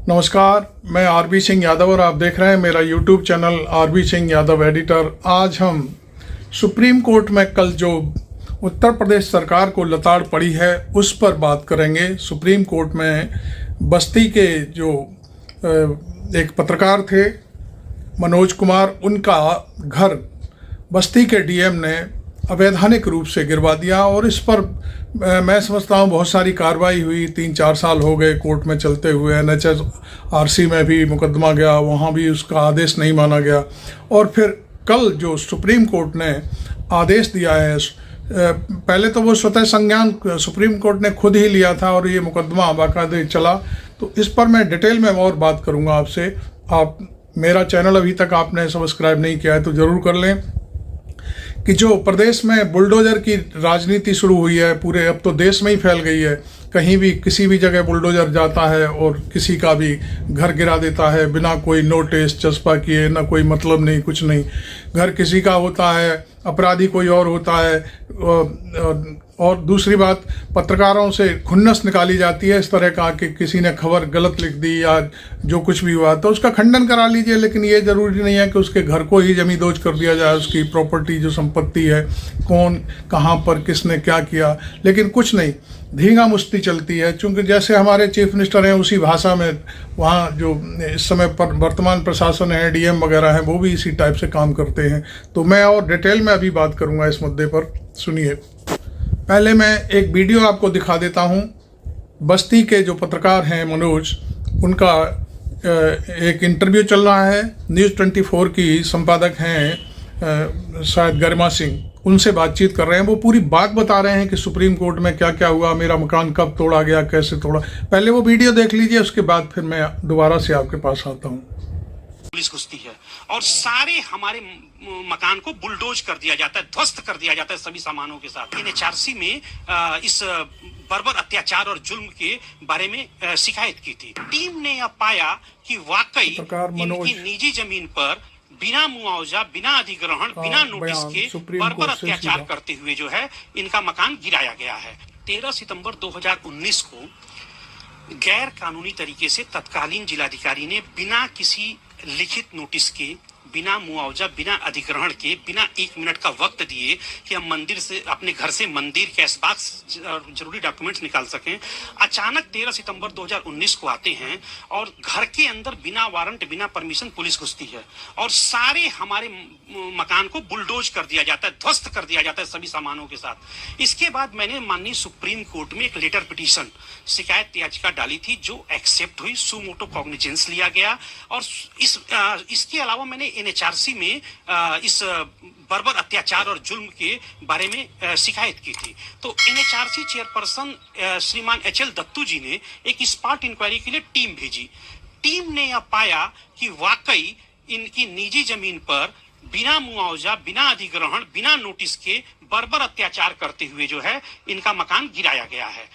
नमस्कार, मैं आरबी सिंह यादव और आप देख रहे हैं मेरा YouTube channel RB Singh Yadav editor. आज हम सुप्रीम कोर्ट में कल जो उत्तर प्रदेश सरकार को लताड़ पड़ी है उस पर बात करेंगे। सुप्रीम कोर्ट में बस्ती के जो एक पत्रकार थे मनोज कुमार, उनका घर बस्ती के डीएम ने अवैधानिक रूप से गिरवा दिया और इस पर मैं समझता हूँ बहुत सारी कार्रवाई हुई। 3-4 साल हो गए कोर्ट में चलते हुए। NHRC में भी मुकदमा गया, वहाँ भी उसका आदेश नहीं माना गया। और फिर कल जो सुप्रीम कोर्ट ने आदेश दिया है, पहले तो वो स्वतः संज्ञान सुप्रीम कोर्ट ने खुद ही लिया था और ये मुकदमा बाकायदे चला। तो इस पर मैं डिटेल में और बात करूँगा आपसे। आप मेरा चैनल अभी तक आपने सब्सक्राइब नहीं किया है तो ज़रूर कर लें कि जो प्रदेश में बुलडोजर की राजनीति शुरू हुई है, पूरे अब तो देश में ही फैल गई है। कहीं भी किसी भी जगह बुलडोजर जाता है और किसी का भी घर गिरा देता है बिना कोई नोटिस चस्पा किए, ना कोई मतलब नहीं, कुछ नहीं। घर किसी का होता है, अपराधी कोई और होता है। और दूसरी बात, पत्रकारों से खुन्नस निकाली जाती है इस तरह का कि किसी ने खबर गलत लिख दी या जो कुछ भी हुआ तो उसका खंडन करा लीजिए, लेकिन ये ज़रूरी नहीं है कि उसके घर को ही जमींदोज कर दिया जाए। उसकी प्रॉपर्टी जो संपत्ति है, कौन कहाँ पर किसने क्या किया, लेकिन कुछ नहीं, धींगा मुश्ती चलती है। चूँकि जैसे हमारे चीफ मिनिस्टर हैं उसी भाषा में वहाँ जो इस समय पर वर्तमान प्रशासन है, डीएम वगैरह हैं, वो भी इसी टाइप से काम करते हैं। तो मैं और डिटेल में अभी बात करूँगा इस मुद्दे पर, सुनिए। पहले मैं एक वीडियो आपको दिखा देता हूँ। बस्ती के जो पत्रकार हैं मनोज, उनका एक इंटरव्यू चल रहा है। न्यूज़ 24 की संपादक हैं शायद गरिमा सिंह, उनसे बातचीत कर रहे हैं। वो पूरी बात बता रहे हैं कि सुप्रीम कोर्ट में क्या क्या हुआ, मेरा मकान कब तोड़ा गया, कैसे तोड़ा। पहले वो वीडियो देख लीजिए, उसके बाद फिर मैं दोबारा से आपके पास आता हूँ। पुलिस घुसती है और सारे हमारे मकान को बुलडोज कर दिया जाता है, ध्वस्त कर दिया जाता है सभी सामानों के साथ। NHRC में इस बर्बर अत्याचार और जुल्म के बारे में शिकायत की थी। टीम ने यह पाया कि वाकई इनकी निजी जमीन पर बिना मुआवजा, बिना अधिग्रहण, बिना नोटिस के बर्बर अत्याचार करते हुए जो है इनका मकान गिराया गया है। 13 सितंबर 2019 को गैर कानूनी तरीके से तत्कालीन जिलाधिकारी ने बिना किसी लिखित नोटिस के, बिना मुआवजा, बिना अधिग्रहण के, बिना 1 मिनट का वक्त दिए कि हम मंदिर से, अपने घर से मंदिर, कैश बॉक्स, जरूरी डॉक्यूमेंट्स निकाल सकें, अचानक 13 सितंबर 2019 को आते हैं और घर के अंदर बिना वारंट, बिना परमिशन पुलिस घुसती है और सारे हमारे मकान को बुलडोज कर दिया जाता है, ध्वस्त कर दिया जाता है सभी सामानों के साथ। इसके बाद मैंने माननीय सुप्रीम कोर्ट में एक लेटर पिटीशन, शिकायत याचिका डाली थी जो एक्सेप्ट हुई, सुमोटो कॉग्निजेंस लिया गया। और इसके अलावा मैंने NHRC में इस बर्बर अत्याचार और जुल्म के बारे में शिकायत की थी। तो NHRC चेयरपर्सन श्रीमान HL दत्तू जी ने एक स्पॉट इंक्वायरी के लिए टीम भेजी। टीम ने यह पाया कि वाकई इनकी निजी जमीन पर बिना मुआवजा, बिना अधिग्रहण, बिना नोटिस के बर्बर अत्याचार करते हुए जो है इनका मकान गिराया गया है।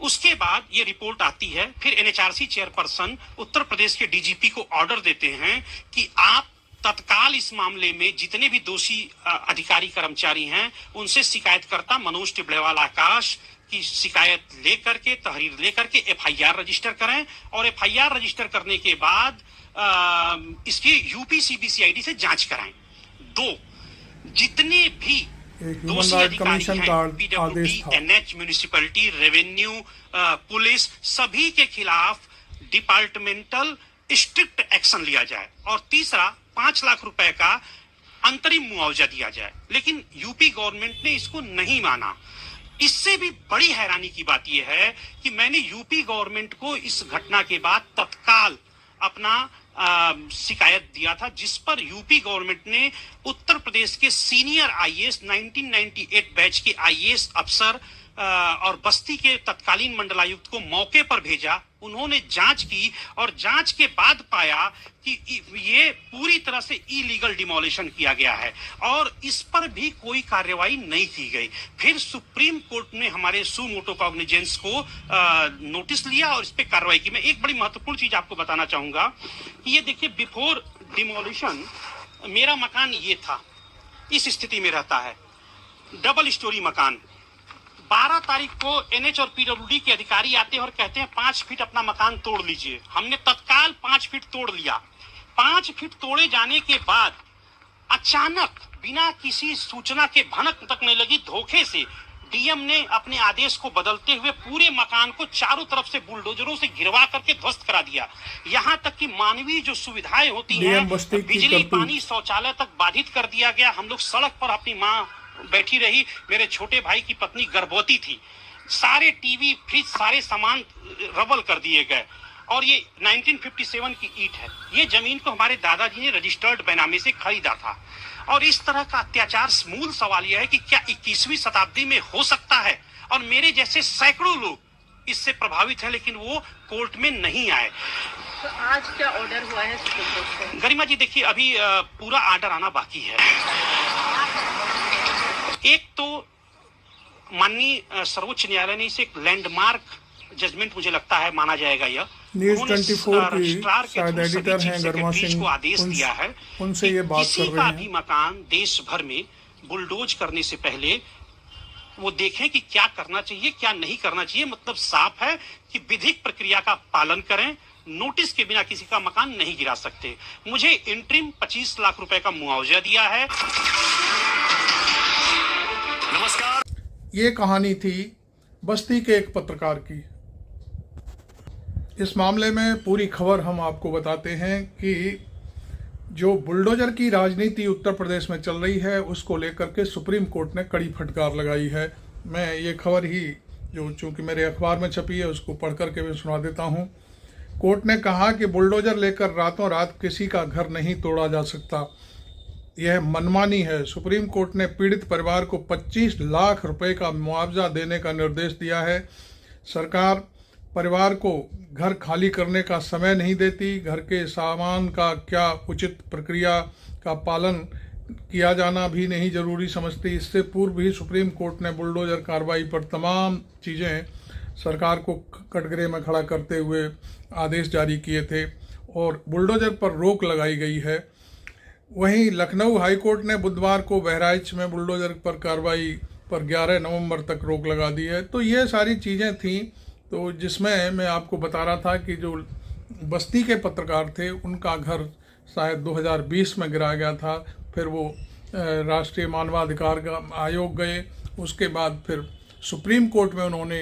उसके बाद ये रिपोर्ट आती है। फिर NHRC चेयरपर्सन उत्तर प्रदेश के DGP को ऑर्डर देते हैं कि आप तत्काल इस मामले में जितने भी दोषी अधिकारी कर्मचारी हैं उनसे शिकायतकर्ता मनोज टिबड़ेवाल आकाश की शिकायत लेकर के, तहरीर लेकर के FIR रजिस्टर करें और FIR रजिस्टर करने के बाद इसकी UP CBCID से जांच कराएं। 2, जितने भी दोषी अधिकारी हैं, PWD, NH, municipality, revenue, police, सभी के खिलाफ डिपार्टमेंटल स्ट्रिक्ट एक्शन लिया जाए। और तीसरा, 5 लाख रुपए का अंतरिम मुआवजा दिया जाए। लेकिन यूपी गवर्नमेंट ने इसको नहीं माना। इससे भी बड़ी हैरानी की बात यह है कि मैंने यूपी गवर्नमेंट को इस घटना के बाद तत्काल अपना शिकायत दिया था, जिस पर यूपी गवर्नमेंट ने उत्तर प्रदेश के सीनियर IAS 1998 बैच के IAS अफसर और बस्ती के तत्कालीन मंडलायुक्त को मौके पर भेजा। उन्होंने जांच की और जांच के बाद पाया कि ये पूरी तरह से इलीगल डिमोलिशन किया गया है और इस पर भी कोई कार्रवाई नहीं की गई। फिर सुप्रीम कोर्ट ने हमारे सुमोटो कॉग्निजेंस को नोटिस लिया और इस पे कार्रवाई की। मैं एक बड़ी महत्वपूर्ण चीज आपको बताना चाहूंगा कि ये देखिए, बिफोर डिमोलिशन मेरा मकान ये था, इस स्थिति में रहता है, डबल स्टोरी मकान, 12 तारीख को एनएच और पीडब्ल्यूडी के अधिकारी आते हैं और कहते हैं 5 फीट अपना मकान तोड़ लीजिए। हमने तत्काल 5 फीट तोड़ लिया। 5 फीट तोड़े जाने के बाद अचानक बिना किसी सूचना के भनक तक नहीं लगी, धोखे से डीएम ने अपने आदेश को बदलते हुए पूरे मकान को चारों तरफ से बुलडोजरों से घिरवा करके ध्वस्त करा दिया। यहाँ तक कि मानवीय जो सुविधाएं होती हैं, बिजली, पानी, शौचालय तक बाधित कर दिया गया। हम लोग सड़क पर, अपनी माँ बैठी रही, मेरे छोटे भाई की पत्नी गर्भवती थी, सारे टीवी, फ्रिज, सारे सामान रबल कर दिए गए। और ये 1957 की ईंट है। ये जमीन को हमारे दादाजी ने रजिस्टर्ड बेनामी से खरीदा था। और इस तरह का अत्याचार, मूल सवाल यह है कि क्या 21वीं शताब्दी में हो सकता है? और मेरे जैसे सैकड़ों लोग इससे प्रभावित हैं, लेकिन वो कोर्ट में नहीं आए। तो आज क्या ऑर्डर हुआ है सुप्रीम कोर्ट से? गरिमा जी देखिए, अभी पूरा ऑर्डर आना बाकी है। एक तो माननीय सर्वोच्च न्यायालय ने इसे एक लैंडमार्क जजमेंट मुझे लगता है माना जाएगा। यह न्यूज़ 24 की शायद एडिटर हैं गर्मा सिंह, को आदेश दिया है उनसे ये बात कर रहे का हैं। भी मकान देश भर में बुलडोज करने से पहले वो देखें कि क्या करना चाहिए, क्या नहीं करना चाहिए। मतलब साफ है कि विधिक प्रक्रिया का पालन करें। नोटिस के बिना किसी का मकान नहीं गिरा सकते। मुझे इंटरिम 25 लाख रुपए का मुआवजा दिया है। नमस्कार। ये कहानी थी बस्ती के एक पत्रकार की। इस मामले में पूरी खबर हम आपको बताते हैं कि जो बुलडोजर की राजनीति उत्तर प्रदेश में चल रही है, उसको लेकर के सुप्रीम कोर्ट ने कड़ी फटकार लगाई है। मैं ये खबर ही जो चूंकि मेरे अखबार में छपी है उसको पढ़ करके मैं सुना देता हूँ। कोर्ट ने कहा कि बुलडोजर लेकर रातों रात किसी का घर नहीं तोड़ा जा सकता, यह मनमानी है। सुप्रीम कोर्ट ने पीड़ित परिवार को 25 लाख रुपए का मुआवजा देने का निर्देश दिया है। सरकार परिवार को घर खाली करने का समय नहीं देती, घर के सामान का क्या उचित प्रक्रिया का पालन किया जाना भी नहीं जरूरी समझती। इससे पूर्व भी सुप्रीम कोर्ट ने बुलडोजर कार्रवाई पर तमाम चीज़ें सरकार को कटघरे में खड़ा करते हुए आदेश जारी किए थे और बुलडोजर पर रोक लगाई गई है। वहीं लखनऊ हाईकोर्ट ने बुधवार को बहराइच में बुलडोजर पर कार्रवाई पर 11 नवंबर तक रोक लगा दी है। तो ये सारी चीज़ें थीं, तो जिसमें मैं आपको बता रहा था कि जो बस्ती के पत्रकार थे उनका घर शायद 2020 में गिराया गया था। फिर वो राष्ट्रीय मानवाधिकार आयोग गए, उसके बाद फिर सुप्रीम कोर्ट में उन्होंने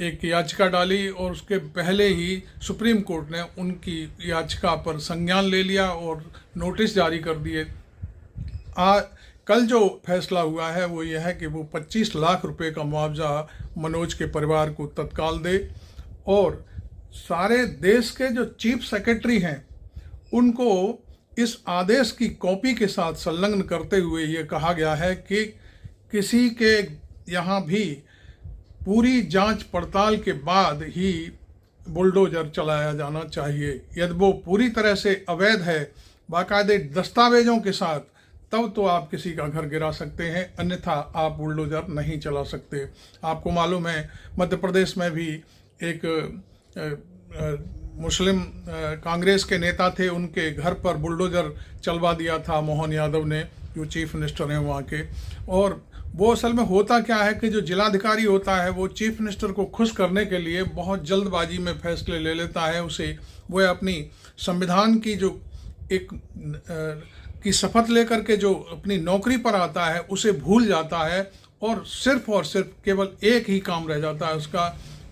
एक याचिका डाली और उसके पहले ही सुप्रीम कोर्ट ने उनकी याचिका पर संज्ञान ले लिया और नोटिस जारी कर दिए। कल जो फैसला हुआ है वो यह है कि वो 25 लाख रुपए का मुआवजा मनोज के परिवार को तत्काल दे और सारे देश के जो चीफ सेक्रेटरी हैं उनको इस आदेश की कॉपी के साथ संलग्न करते हुए ये कहा गया है कि किसी के यहाँ भी पूरी जांच पड़ताल के बाद ही बुलडोजर चलाया जाना चाहिए। यदि वो पूरी तरह से अवैध है, बाकायदे दस्तावेजों के साथ, तब तो आप किसी का घर गिरा सकते हैं, अन्यथा आप बुलडोजर नहीं चला सकते। आपको मालूम है मध्य प्रदेश में भी एक मुस्लिम कांग्रेस के नेता थे, उनके घर पर बुलडोजर चलवा दिया था मोहन यादव ने, जो चीफ मिनिस्टर हैं वहाँ के। और वो असल में होता क्या है कि जो जिलाधिकारी होता है वो चीफ मिनिस्टर को खुश करने के लिए बहुत जल्दबाजी में फैसले ले लेता है। उसे वो अपनी संविधान की जो एक की शपथ लेकर के जो अपनी नौकरी पर आता है उसे भूल जाता है और सिर्फ केवल एक ही काम रह जाता है उसका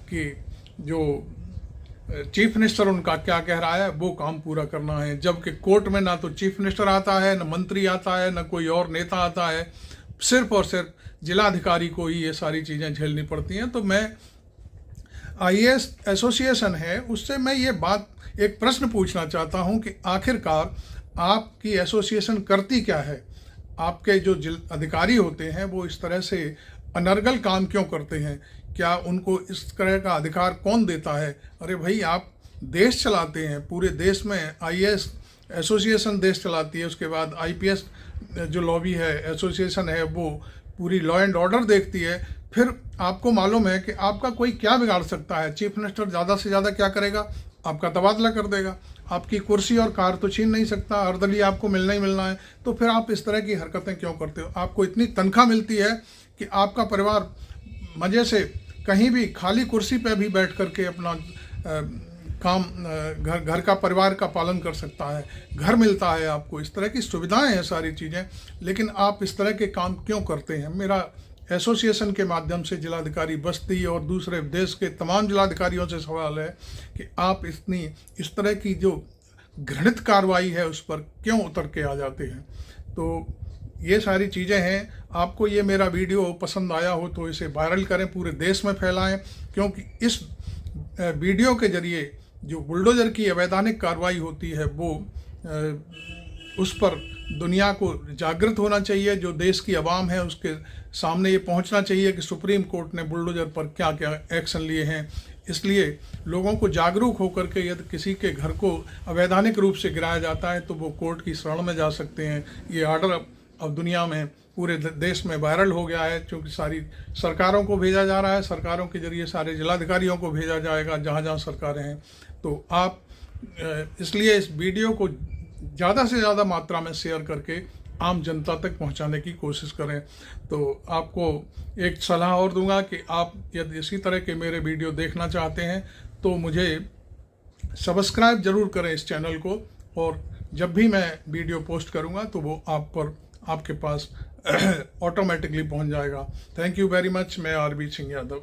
कि जो चीफ मिनिस्टर उनका क्या कह रहा है वो काम पूरा करना है। जबकि कोर्ट में ना तो चीफ मिनिस्टर आता है, न मंत्री आता है, न कोई और नेता आता है, सिर्फ और सिर्फ जिलाधिकारी को ही ये सारी चीज़ें झेलनी पड़ती हैं। तो मैं IAS एसोसिएशन है उससे मैं ये बात, एक प्रश्न पूछना चाहता हूँ कि आखिरकार आपकी एसोसिएशन करती क्या है? आपके जो अधिकारी होते हैं वो इस तरह से अनर्गल काम क्यों करते हैं? क्या उनको इस तरह का अधिकार कौन देता है? अरे भाई, आप देश चलाते हैं, पूरे देश में IAS एसोसिएशन देश चलाती है, उसके बाद IPS जो लॉबी है, एसोसिएशन है, वो पूरी लॉ एंड ऑर्डर देखती है। फिर आपको मालूम है कि आपका कोई क्या बिगाड़ सकता है? चीफ मिनिस्टर ज़्यादा से ज़्यादा क्या करेगा? आपका तबादला कर देगा, आपकी कुर्सी और कार तो छीन नहीं सकता, अर्दली आपको मिलना ही मिलना है। तो फिर आप इस तरह की हरकतें क्यों करते हो? आपको इतनी तनख्वाह मिलती है कि आपका परिवार मज़े से कहीं भी खाली कुर्सी पे भी बैठ करके अपना काम घर का परिवार का पालन कर सकता है, घर मिलता है आपको, इस तरह की सुविधाएं हैं सारी चीज़ें। लेकिन आप इस तरह के काम क्यों करते हैं? मेरा एसोसिएशन के माध्यम से जिलाधिकारी बस्ती और दूसरे देश के तमाम जिलाधिकारियों से सवाल है कि आप इस तरह की जो घृणित कार्रवाई है उस पर क्यों उतर के आ जाते हैं। तो ये सारी चीज़ें हैं। आपको ये मेरा वीडियो पसंद आया हो तो इसे वायरल करें, पूरे देश में फैलाएं, क्योंकि इस वीडियो के जरिए जो बुलडोज़र की अवैधानिक कार्रवाई होती है वो उस पर दुनिया को जागृत होना चाहिए। जो देश की आवाम है उसके सामने ये पहुंचना चाहिए कि सुप्रीम कोर्ट ने बुलडोज़र पर क्या क्या एक्शन लिए हैं। इसलिए लोगों को जागरूक होकर के यदि किसी के घर को अवैधानिक रूप से गिराया जाता है तो वो कोर्ट की शरण में जा सकते हैं। ये आर्डर अब दुनिया में पूरे देश में वायरल हो गया है, क्योंकि सारी सरकारों को भेजा जा रहा है, सरकारों के जरिए सारे जिलाधिकारियों को भेजा जाएगा जहाँ जहाँ सरकारें हैं। तो आप इसलिए इस वीडियो को ज़्यादा से ज़्यादा मात्रा में शेयर करके आम जनता तक पहुंचाने की कोशिश करें। तो आपको एक सलाह और दूंगा कि आप यदि इसी तरह के मेरे वीडियो देखना चाहते हैं तो मुझे सब्सक्राइब ज़रूर करें इस चैनल को, और जब भी मैं वीडियो पोस्ट करूंगा तो वो आपके पास ऑटोमेटिकली पहुंच जाएगा। Thank you very much. मैं आरबी सिंह यादव।